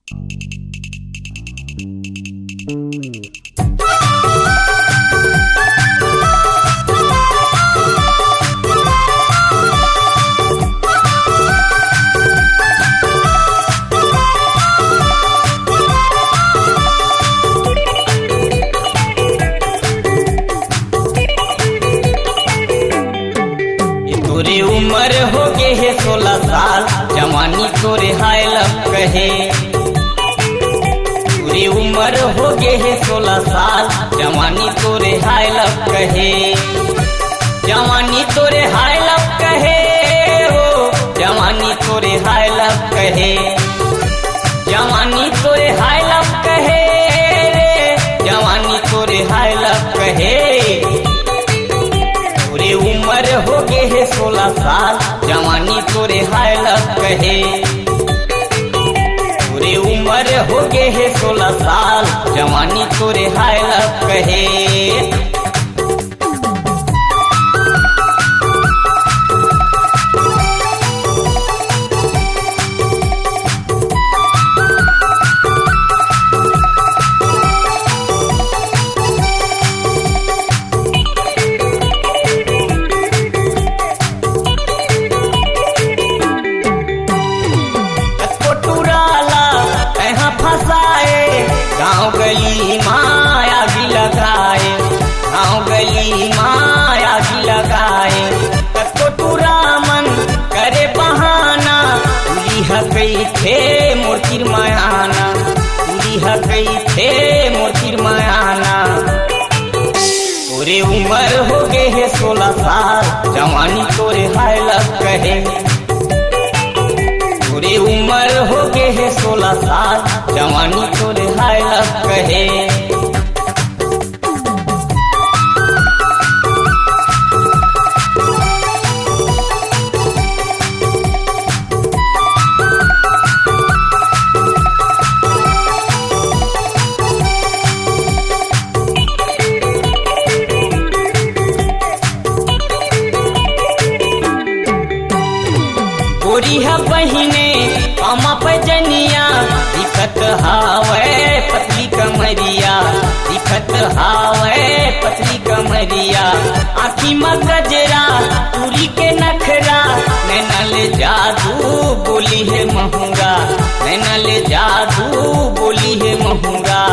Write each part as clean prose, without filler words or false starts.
तोरे उम्र हो गे है 16 साल, जवानी तोरे हाय लब कहे। तोरे उम्र हो गे है 16 साल, जवानी तोरे हाय लब कहे। जवानी तोरे हाय लब कहे हो, जवानी तोरे हाय लब कहे। जवानी तोरे हाय लब कहे रे, जवानी तोरे हाय लब कहे। तोरे उम्र हो गे है 16 साल, जवानी तोरे हाय लब कहे। तोरे उम्र हो गे है 16 साल, जवानी तोरे हाय लब कहे। गाँव गली माया भी लगाए, गाँव गली माया भी लगाए। कतो टूरा मन करे बहाना, तुली हकई थे मोर मायाना, तुली हकई थे मोर मायाना। तोरे उम्र हो गे है 16 साल, जवानी तोरे हाय लब कहे। तोरे उम्र हो गे है 16 साल, जवानी तोरे हाय लब कहे। गोरी है बहिने पामा पजनिया, दिखत हावे पतली कमरिया, दिखत हावे पतली कमरिया। आँखी में गजरा पूरी के नखरा, नैनल जादू बोली है महूरा, नैनल जादू बोली है महूरा।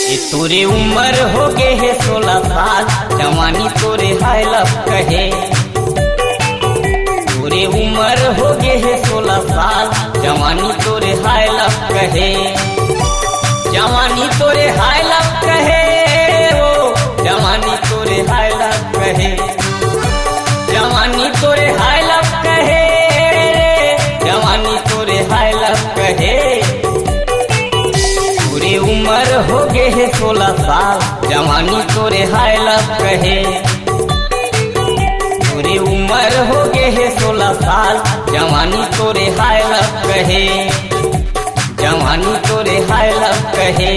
ये तोरे उम्र हो गे है 16 साल, जवानी तोरे हाय लब कहे। तोरे उम्र हो गे है 16 साल, जवानी तोरे हाय लब कहे। जवानी तोरे हाय लब कहे हो, जवानी तोरे हाय लब कहे। जवानी तोरे हाय लब कहे रे, जवानी तोरे हाय लब कहे। तोरे उम्र हो गे है 16 साल, जवानी तोरे हाय लब कहे। तोरे उम्र हो गे है 16 साल, जवानी तोरे हाय लब कहे। जवानी तोरे हाय लब कहे,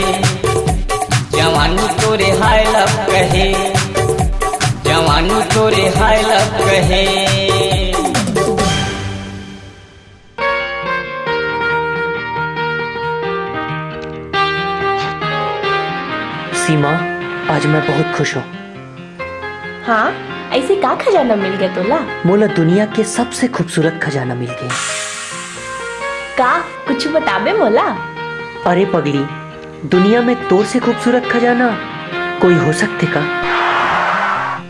जवानी तोरे हाय लब कहे, जवानी तोरे हाय लब कहे। सीमा, आज मैं बहुत खुश हूँ। हाँ, ऐसे का खजाना मिल गया तोला? मोला दुनिया के सबसे खूबसूरत खजाना मिल गया। का कुछ बताबे मोला? अरे पगली, दुनिया में तोर से खूबसूरत खजाना कोई हो सकते का?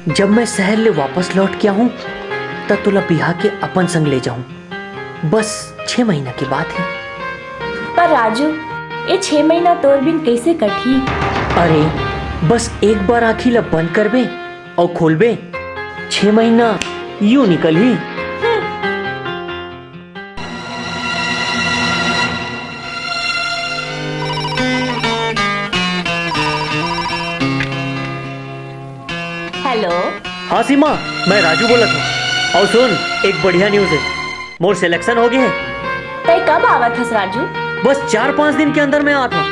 जब मैं शहर ले वापस लौट के आऊँ तब तोला बिहार के अपन संग ले जाऊँ। बस 6 महीना की बात है। पर राजू, ये 6 महीना तोर बिन कैसे कटी? अरे बस एक बार आँखी ला बंद करबे और खोलबे, 6 महीना यूं निकल ही। हेलो। हाँ सीमा, मैं राजू बोला था। और सुन, एक बढ़िया न्यूज है, मोर सिलेक्शन हो गया है। तय कब आवत हस राजू? बस 4-5 दिन के अंदर मैं आता,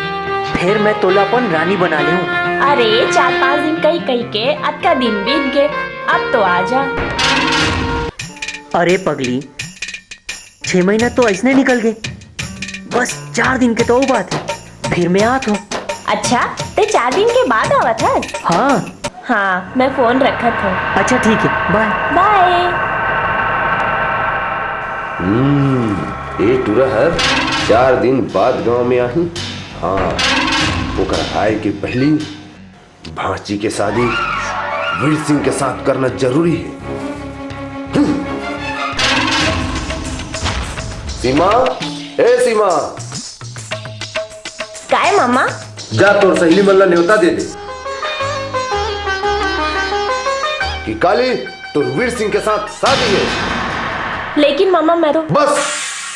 फिर मैं तोलापन रानी बना ले हूँ। अरे 4-5 दिन कही के अतका दिन बीत गए, अब तो आजा। अरे पगली, 6 महीना तो ऐसने निकल गए। बस 4 दिन के तो वो बात है, फिर मैं आत हूँ। अच्छा, ते 4 दिन के बाद आवत है? हाँ। हाँ, मैं फोन रखत हूँ। अच्छा ठीक है, बाय बाय। ये टुरहर 4 दिन बाद गांव में आई। हाँ, ओकर आए के पहली भांची के शादी वीर सिंह के साथ करना जरूरी है। सीमा, ए सीमा, काय मामा? जा तोर सहेली मल्ला न्योता दे दे कि काली तो वीर सिंह के साथ शादी है। लेकिन मामा मैं तो बस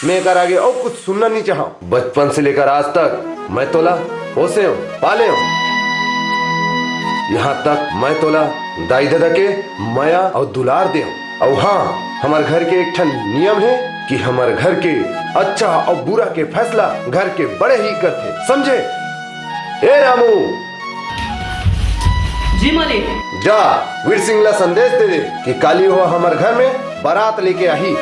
मैं कर आगे और कुछ सुनना नहीं चाहा। बचपन से लेकर आज तक मैं तोला पोसे हूँ, पाले हूँ। यहाँ तक मैं तोला दाई दादा के माया और दुलार दे हूँ। और हाँ, हमारे घर के एक ठन नियम है कि हमारे घर के अच्छा और बुरा के फैसला घर के बड़े ही करते, समझे? ए रामू, जी मालिक। जा वीर सिंह ला संदेश दे दे कि काली हो हमारे घर में बारात लेके आई।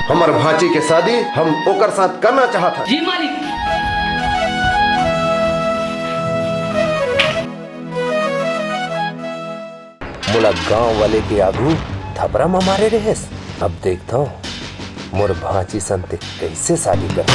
हमार भांची के शादी हम ओकर साथ करना चाहता। जी मालिक। मोला गांव वाले के आगू थपरा में मारे रहेस। अब देखता हूँ मोर भांची संते कैसे शादी करता।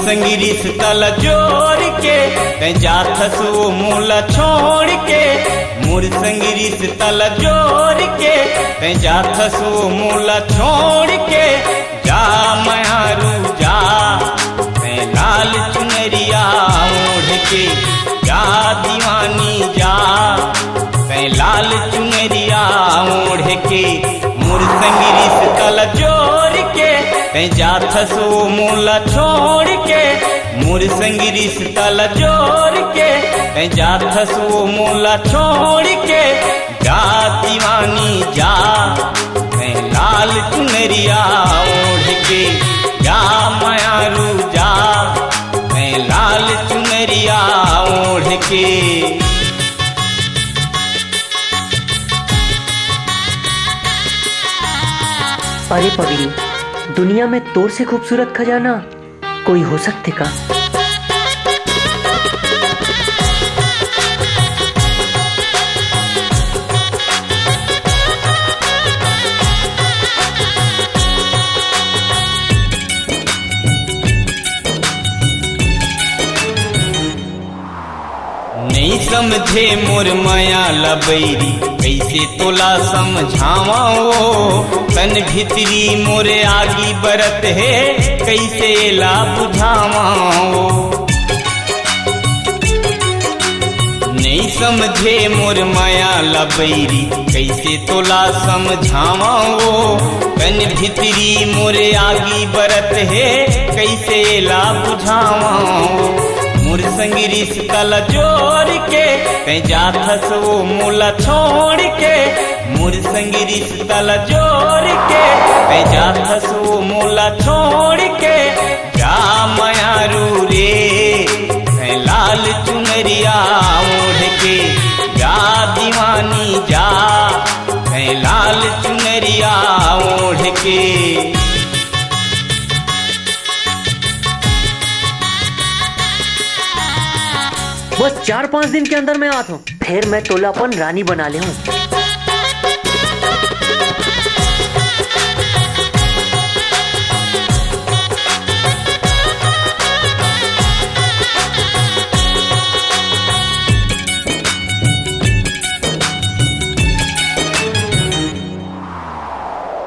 संगी रिश्ता ला जोड़ के कहीं जाथस वो मूला छोड़ के। मोर संगी रिश्ता ला जोड़ के कहीं जाथस वो मूला छोड़ के। जा मयारू जा मैं लाल चुनरिया ओढ़ के। जा दीवानी जा मैं लाल चुनरिया ओढ़ के। मोर संगी रिश्ता ला जोड़ के कहीं जाथस वो मूला छोड़ के। मोर संगी रिश्ता ला जोड़ के कहीं जाथस वो मूला छोड़ के। जा दीवानी जा मैं लाल चुनरिया ओढ़ के। जा मयारू जा मैं लाल चुनरिया ओढ़ के। अरे पगली, दुनिया में तोर से खूबसूरत खजाना कोई हो सकते का? नहीं समझे मोर माया लबैरी कैसे तोला समझावाओ। तन भितरी मोरे आगी बरत है कैसे ला बुझावाओ। नहीं समझे मोर माया लबैरी कैसे तोला समझावाओ। तन भितरी मोरे आगी बरत है कैसे ला बुझावाओ। मोर संगी रिश्ता ला जोड़ के कहीं जाथस वो मूला छोड़ के। मोर संगी रिश्ता ला जोड़ के कहीं जाथस वो मूला छोड़ के। जा मयारू रे मैं लाल चुनरिया ओढ़ के। जा दीवानी जा मैं लाल चुनरिया ओढ़ के। बस 4-5 दिन के अंदर मैं आता हूँ, फिर मैं तोलापन रानी बना ले हूँ।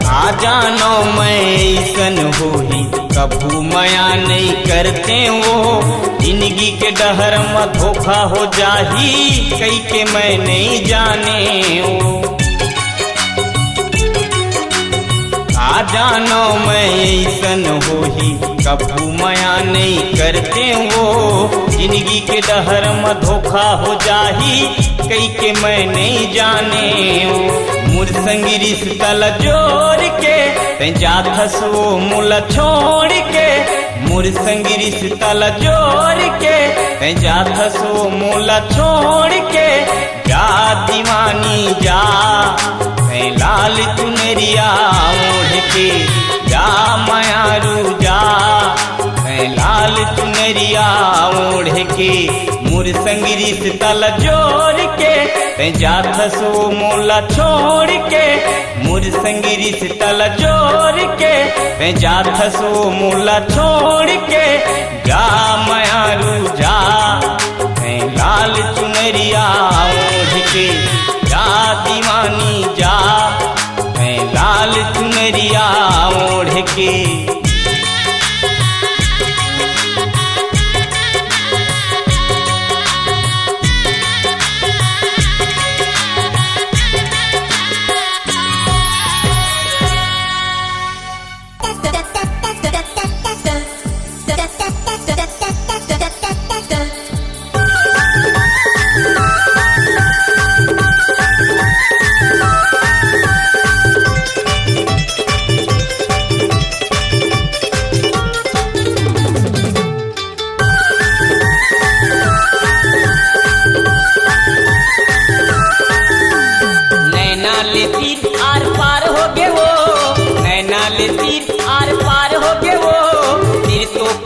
आ जानो मैं ऐसन होही कभू मया नहीं करते वो। जिंदगी के डहर में धोखा हो जाही कई के मैं नहीं जाने वो। का जानो मैं ऐसन होही कबू माया नहीं करते वो जिंदगी के डहर में धोखा हो जाही कई के मैं नहीं जाने मुर संग रिश्ता जोड़ के ते जाथस वो मुला छोड़ के मुर संग रिश्ता जोड़ के ते जाथस वो मुला छोड़ के जा दीवानी जा लाल चुनरिया ओढ़ के जा मायारू जा लाल चुनरिया ओढ़ के मुर संग रिश्ता जोड़ के जाथस वो मोला छोड़ के मुर संग रिश्ता जोड़ के जाथस वो मोला छोड़ के जा मायारू जा लाल चुनरिया ओढ़ के जा दीवानी जा लाल चुनरिया ओढ़ के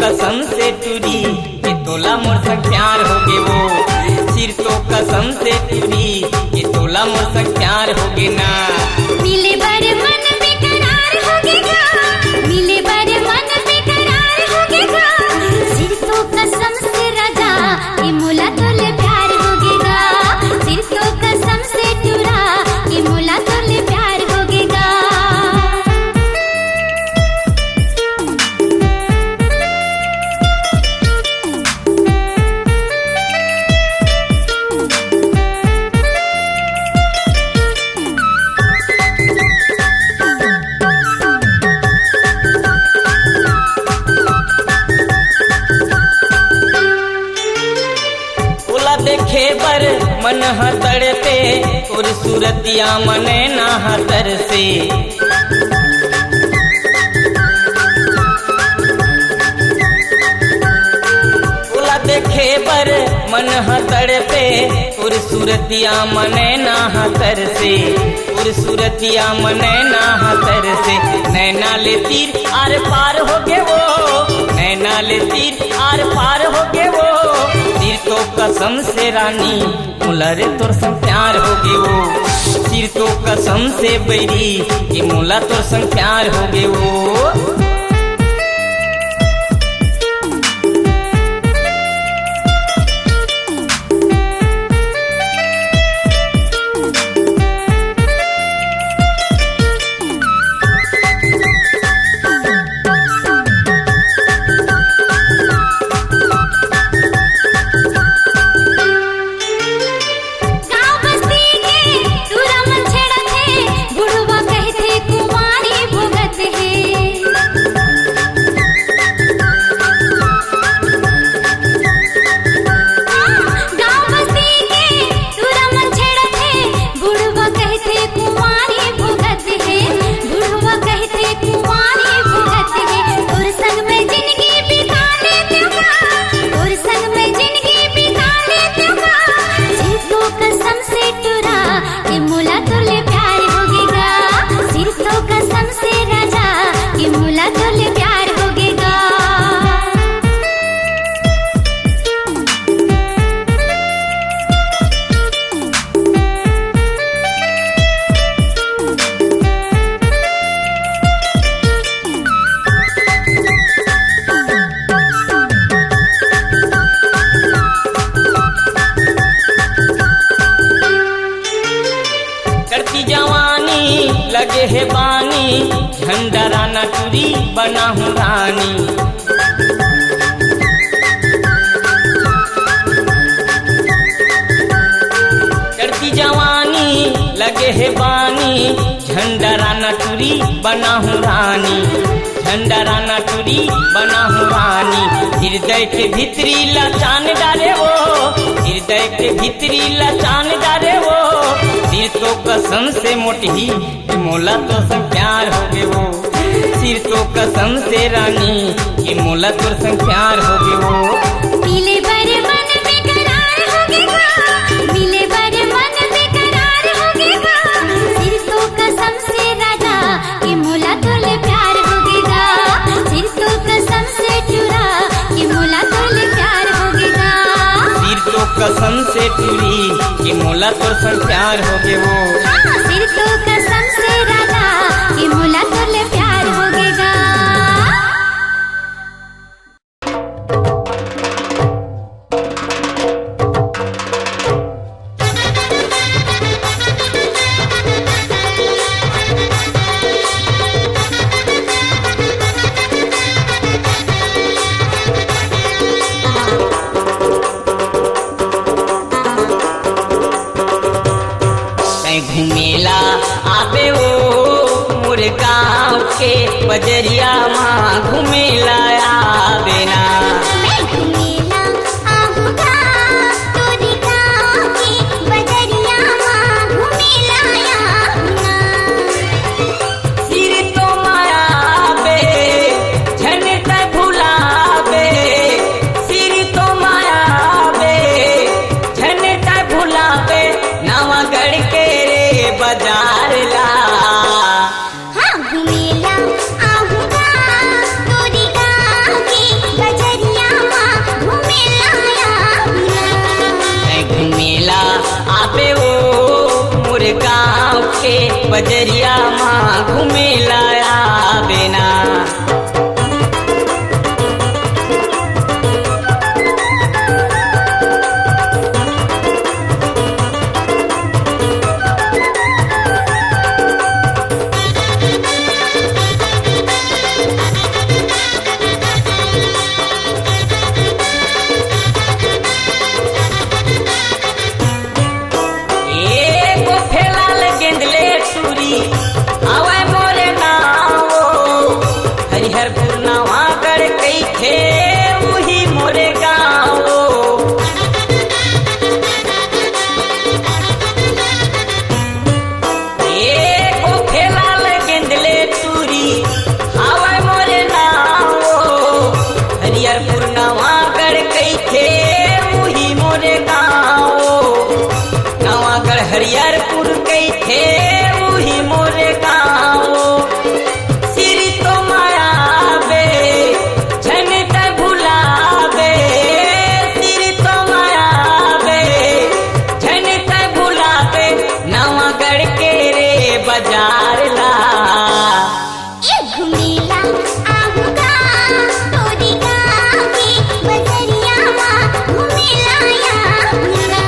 कसम से टूरी ये तोला मोर संग प्यार हो गे वो सिर तो कसम से टूरी ये तोला मोर संग प्यार हो गे ना मिले बर मन बेकरार हो गेगा मिले बर मन बेकरार हो गेगा सिर तो कसम से राजा ये मोला तोले प्यार हो गेगा सिर तो कसम से टूरा ये मोला तोले प्यार हो गेगा देखे बर मन हतड़ते और सूरतिया मने ना हतर से देखे बर मन हतड़ते और सूरतिया मने ना हतर से और सूरतिया मने ना हतर से नैना ले तीर आर पार हो गे वो नैना ले तीर आर पार हो गे वो तीर तो कसम से रानी मुला रे तोर संग प्यार हो गे वो तीर तो कसम से बैरी कि मुला तोर संग प्यार हो गे वो बुढ़वा कहते कुमारी भुगत है बना हूँ रानी, झंडा राना टूरी बना हूँ रानी। हृदय के भीतरी लचान डाले वो, हृदय के भीतरी लचान डाले वो। सिर तो कसम से मोटी मोला तो संग प्यार हो गए वो, सिर तो कसम से रानी कि मोला तो संग प्यार हो गए वो। मिले बर मन बेकरार हो गएगा, मिले बर मन बेकरार हो गएगा। सिर तो कसम से राजा कि मोला तोले प्यार हो गएगा, सिर तो कसम से चुरा कि मोला तोले प्यार हो गएगा। सिर तो कसम से टूरी कि मोला तो संग प्यार हो गए वो। हाँ, सिर तो कसम से राजा कि मोला तोले प्यार हो गएगा। घूमेला आबे वो मोर गाँव के बजरिया माँ घूमेला आबे ना। मैं घूमेला आऊँगा तोरी गाँव की बजरिया माँ घूमेला आऊँगा। सिर तो मायाबे झन तै भुलाबे, सिर तो मायाबे झन तै भुलाबे। नवागढ़ के रे बाजार ला, हाँ घूमेला आऊँगा तोरी गाँव की बजरिया माँ घूमेला आऊँगा। घूमेला आबे वो मोर गाँव के बजरिया माँ घूमेला आबे ना। एगो फैलाल गेंदले टूरी आवे मोरे नावो, हरिहरपुर नवागढ़ कई थे वही मोरे गाँवो। एगो फैलाल गेंदले टूरी आवे मोरे नावो, हरिहरपुर नवागढ़ कई थे वही मोरे गाँवो। नवागढ़ हरिहरपुर कई थे वही मोरे गाँवो। सिर तो मायाबे झन तै भुलाबे, सिर तो मायाबे झन तै भुलाबे। नवागढ़ के रे बाजार ला, घूमेला आऊँगा तोरी गाँव की बजरिया माँ घूमेला आऊँगा।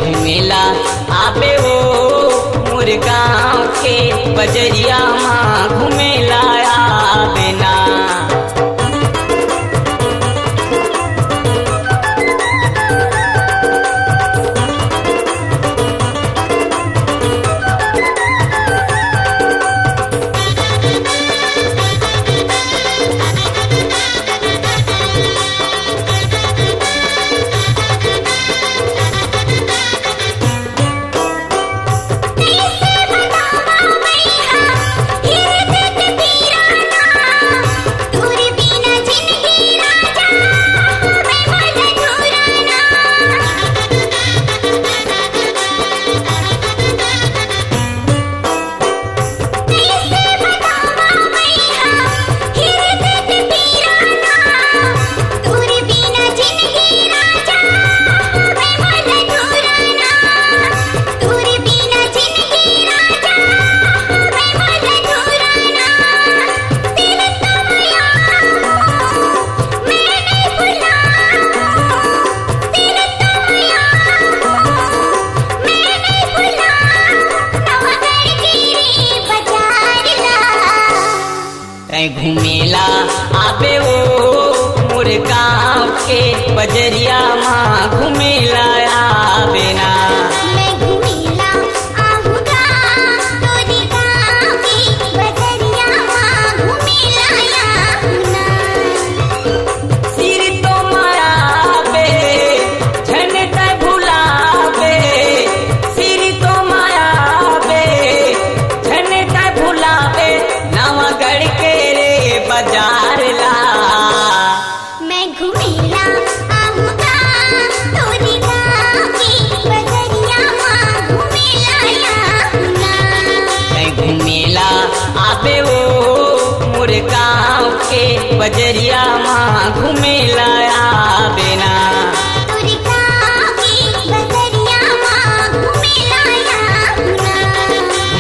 घूमेला आबे वो मोर गाँव के बजरिया माँ घूमेला आबे ना। कैसे बतावा मैया हृदय पीराना, तोरे बिना जिंदगी राजा मैं मन धुराना। कैसे बतावा मैया हृदय पीराना, तोरे बिना जिंदगी राजा मैं मन धुराना। तोरे बिना जिंदगी राजा मैं मन धुराना। तेरे तो माया मैं नहीं भुला, तेरे तो माया मैं नहीं भुला। नवागढ़ की रे बाजार ला, तै घूमेला आबे वो मोर गाँव के बजरिया माँ घूमेला आबे ना। मैं घूमेला आऊँगा तोरी गाँव की बजरिया घुमेला आहू का तोरी गाँव की बजरिया माँ घुमेला आहू ना। मैं घुमेला आबे वो मोर गाँव के बजरिया माँ घुमेला आबे ना। तोरी गाँव की बजरिया माँ घुमेला आहू ना।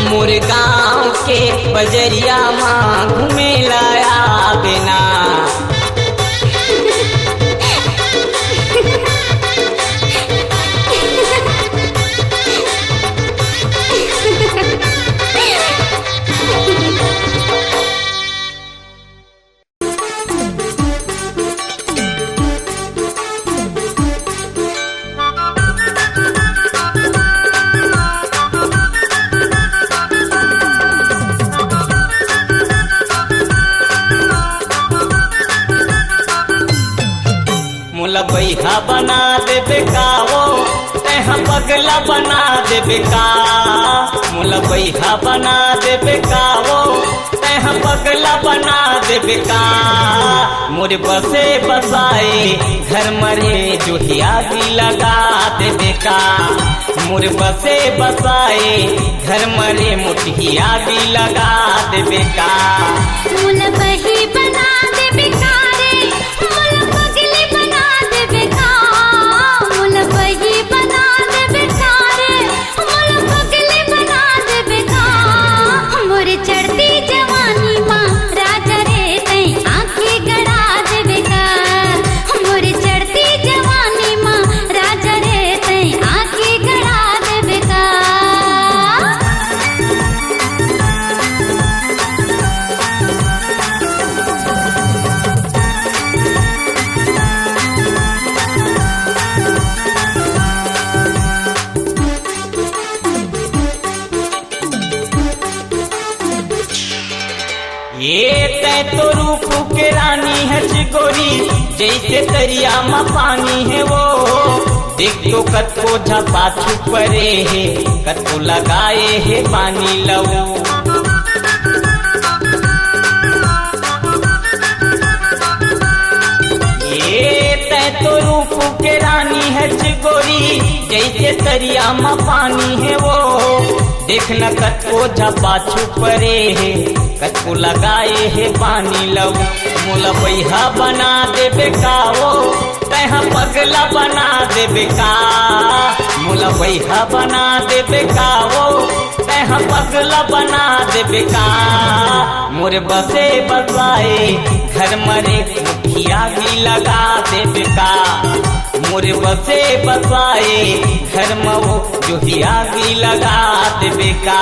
मोर गाँव के बजरिया माँ घुमेला आबे ना। मुला बैहा बना देबे का वो तैहा पगला बना देबे का। मुला बैहा बना देबे का वो तैहा पगला बना देबे का। मोरे बसे बसाए घर मरे जोहिया भी लगा देबे का। मोरे बसे बसाए घर मरे मुठिया भी लगा देबे का। मुला बही बना देबे का रे मुला पगली बना देबे का। मुला बही बना देबे का रे मुला पगली बना देबे का। मोरे चढ़ती जवानी माँ राजा रे तई आँखें गड़ा देबे का। मोरे चढ़ती जवानी माँ राजा रे तई आँखें गड़ा देबे का। ये तै तो रूप के रानी है चिगोरी जैसे दरिया में पानी है वो। देख तो कत्को झपा छुपरे है कत्को लगाए है पानी लवो। ये तै तो रूप के रानी है चिगोरी जैसे दरिया में पानी है वो। देखना कत्को झपा छुपरे है कत्को लगाए है पानी लव। मुला बैहा बना देबे का वो तैहा पगला बना देबे का। मुला बैहा बना देबे का वो तैहा पगला बना देबे का। मोरे बसे बसाए घर मरे मुखिया भी लगा देबे का। मोरे बसे बसाए घर मऊ जोहिया भी लगा देबे का।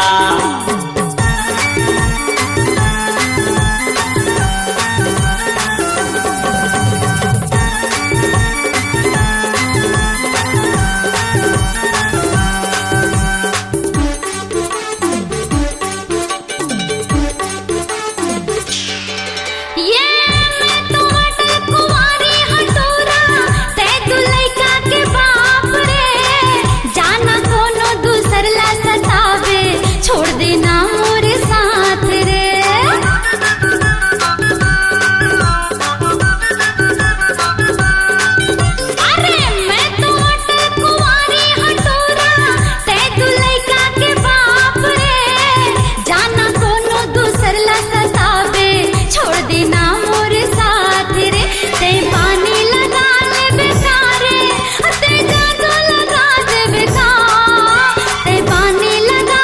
छोड़ देना मोरे साथ रे। अरे मैं तो कुंवारी हटोरा ते तू लइका के बाप रे। जाना कोनो दूसर ला सतावे छोड़ देना मोरे साथ रे। ते पानी लगा ले बेकारे ते जादू लगा दे बेकार। ते पानी लगा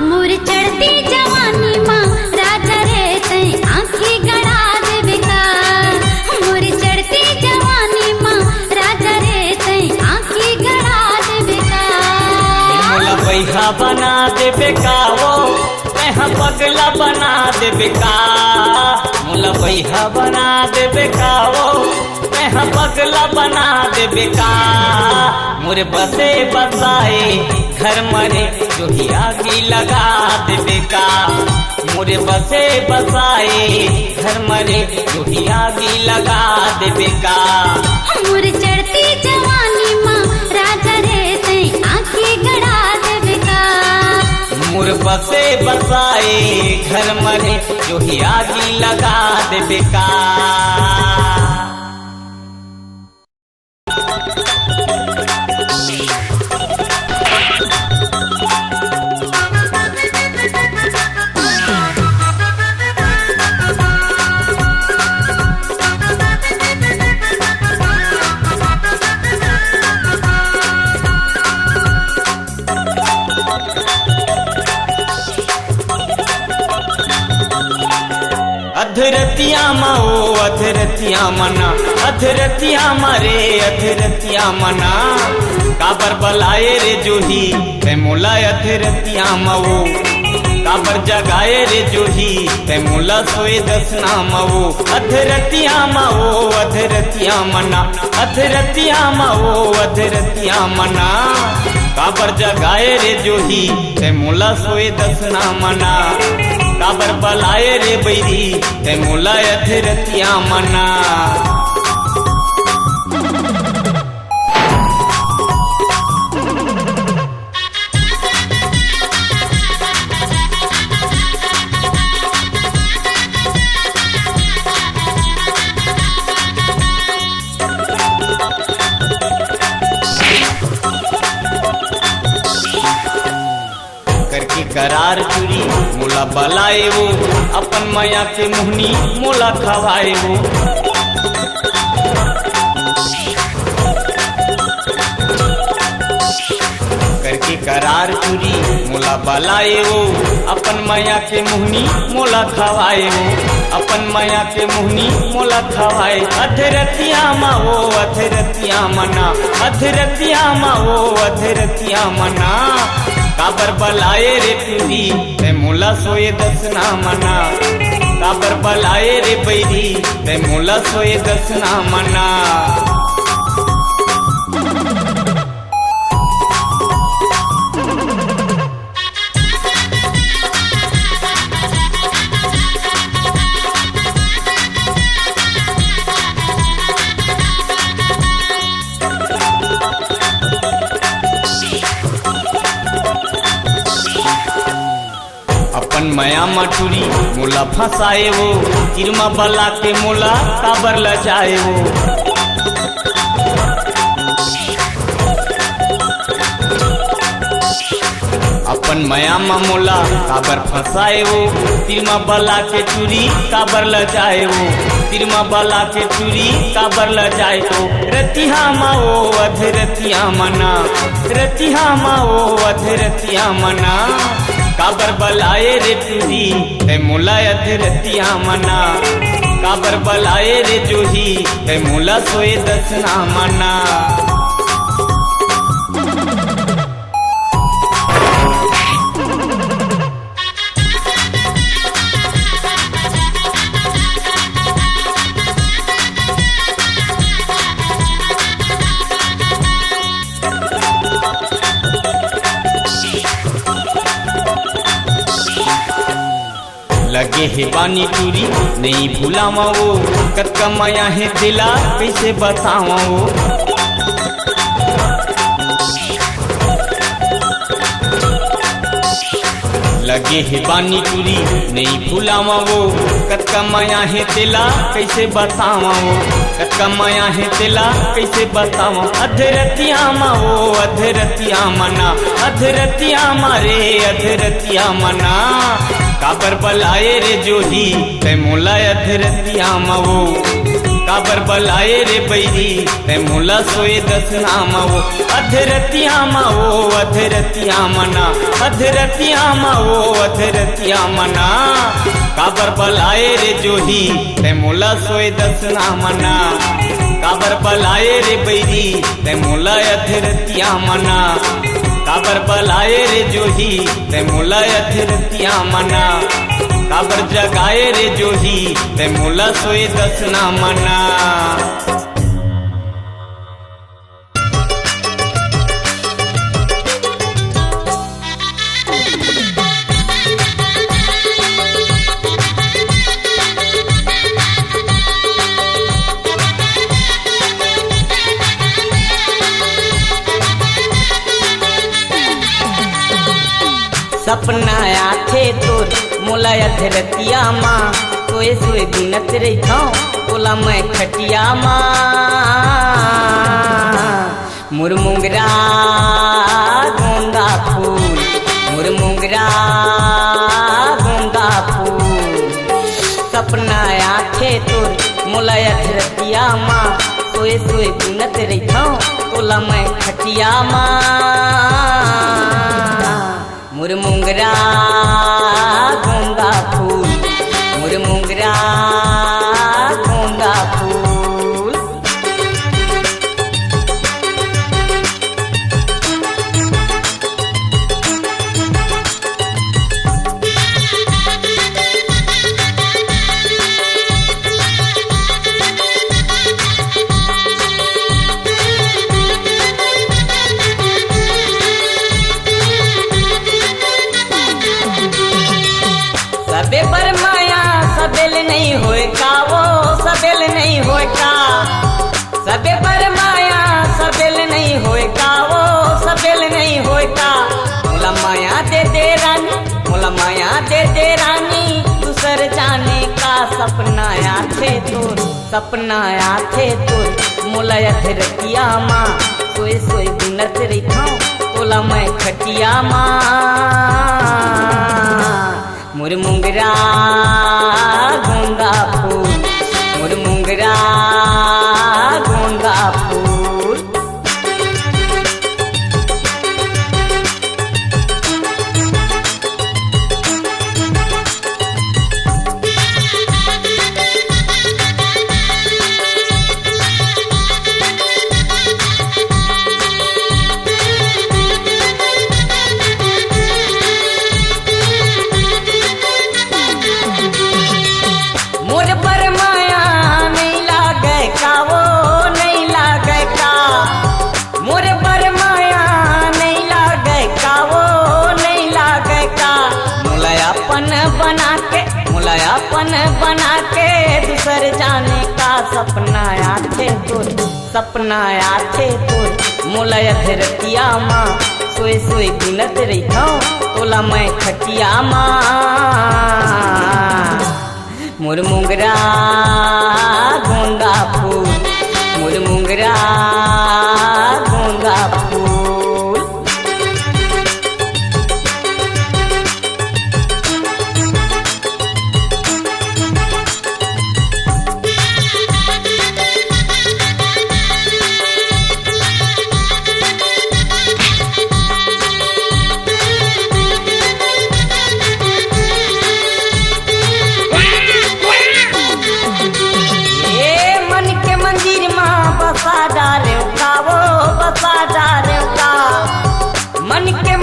मोर चढ़ती जवानी माँ राजा रे तई आँखें गड़ा देबे का। मोर चढ़ती जवानी माँ राजा रे तई आँखें गड़ा देबे का। मुला बैहा बना देबे का वो तैहा पगला बना देबे का। मुला बैहा बना देबे का वो तैहा पगला बना देबे का। मोरे बसे बसाए घर मरे जोहिया भी लगा देबे का। मोरे बसे बसाए घर मरे जोहिया भी लगा देबे का। मोर चढ़ती जवानी माँ राजा रे तई आँखें गड़ा देबे का। मोर बसे बसाए घर मरे जो ही आगी लगा दे बेकार। अधरतिया माओ अधरतिया मना अधरतिया मारे अधरतिया मना काबर बलाए रे जोही ते मोला अधरतिया माओ काबर जगाए रे जोही ते मोला सोए दसना माओ अधरतिया माओ अधरतिया मना अधरतिया माओ अधरतिया मना काबर जगाए रे जोही ते मोला सोए दसना मना काबर बलाए रे बैरी ते मोला अधरतिया मना। करके करार चुरी मोला बलाए वो अपन माया के मुहनी मोला खवाए वो करके करार चुरी मोला बलाए वो अपन माया के मुहनी मोला खवाए वो अपन माया के मुहनी मोला खवाए। अधरतिया माओ अधरतिया मना अधरतिया माओ अधरतिया मना काबर बलाए रे पीरी ते मोला सोए दसना मना काबर बलाए रे बैरी ते मोला सोए दसना मना। अपन माया मटूरी मोला फंसाए वो किरमा बला के मोला काबर लजाए वो अपन माया मोला काबर फंसाए वो किरमा बला के चूरी काबर लजाए वो किरमा बला के चूरी काबर लजाए तो रतिहा माओ अधरतिया मना रतिहा माओ अधरतिया मना काबर बलाए रे चूरी ते मोला अधरतिया मना काबर बलाए रे जोही ते मोला सोए दसना मना। लगे है बानी चूरी नहीं भूलावा वो कत कमाया है दिला कैसे बतावा वो लगे है बानी चूरी नहीं भूलावा वो कत कमाया है दिला कैसे बतावा वो कत कमाया है दिला कैसे बतावा। अधरतिया माओ अधरतिया मना अधरतिया मारे अधरतिया मना काबर बलाए रे जोही ते मोला अधरतिया माओ काबर बलाए रे बैरी ते मोला सोए दसना माओ अधरतिया माओ अधरतिया मना अधरतिया माओ अधरतिया मना काबर बलाए रे जोही ते मोला सोए दसना मना काबर बलाए रे बैरी ते मोला अधरतिया मना काबर बलाए रे जोही ते मोला अधरतिया मना काबर जगाए रे जोही ते मोला सोए दसना मना। सपना आथे तोर मोला अधरतिया माँ सोए सोए गुनत रही तोला मैं खटिया माँ मुरमुंगरा गोंदा फूल मुरमुंगरा गोंदा फूल सपना आथे तोर मोला अधरतिया माँ सोए सोए गुनत रही तोला मैं खटिया माँ मुरमुंगरा गोंदा फूल मुरमुंगरा गोंदा फूल सबे पर माया सबेल नहीं होए का वो सबेल नहीं होए का सबे पर माया सबेल नहीं होए का वो सबेल नहीं होए का मोला माया दे रानी मोला माया दे रानी दूसर जाने का सपना आथे तोर मोला अधरतिया माँ सोए सोए गुनत रही तोला मैं खटिया माँ मुरमुंगरा गोंदा फूल मुरमुंगरा गोंदा फूल अपन बना के दूसर जाने का सपना आथे तोर मोला अधरतिया माँ सोए सोए गुनत रही तोला मैं खटिया माँ मुरमुंगरा गोंदा फूल मुरमुंगरा गोंदा फूल मन के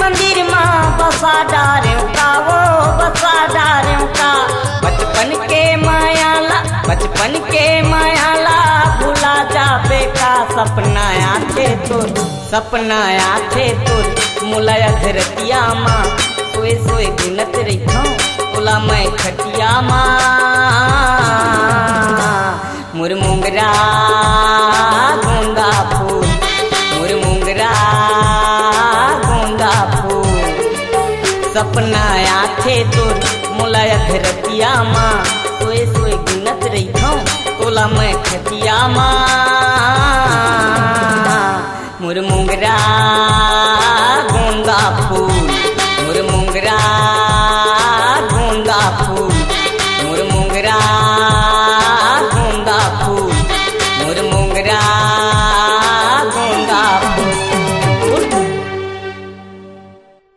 मंदिर माँ बसा डारे का वो बसा डारे का बचपन के मायाला भुला जाबे का सपना आथे तोर मोला अधरतिया माँ सोए सोए गुनत रही तोला मैं खटिया माँ मुरमुंगरा गोंदा फूल मुरमुंगरा गोंदा फूल सपना आथे तोर मोला अधरतिया माँ सोए सोए गुनत रही तोला मैं खटिया माँ मुरमुंगरा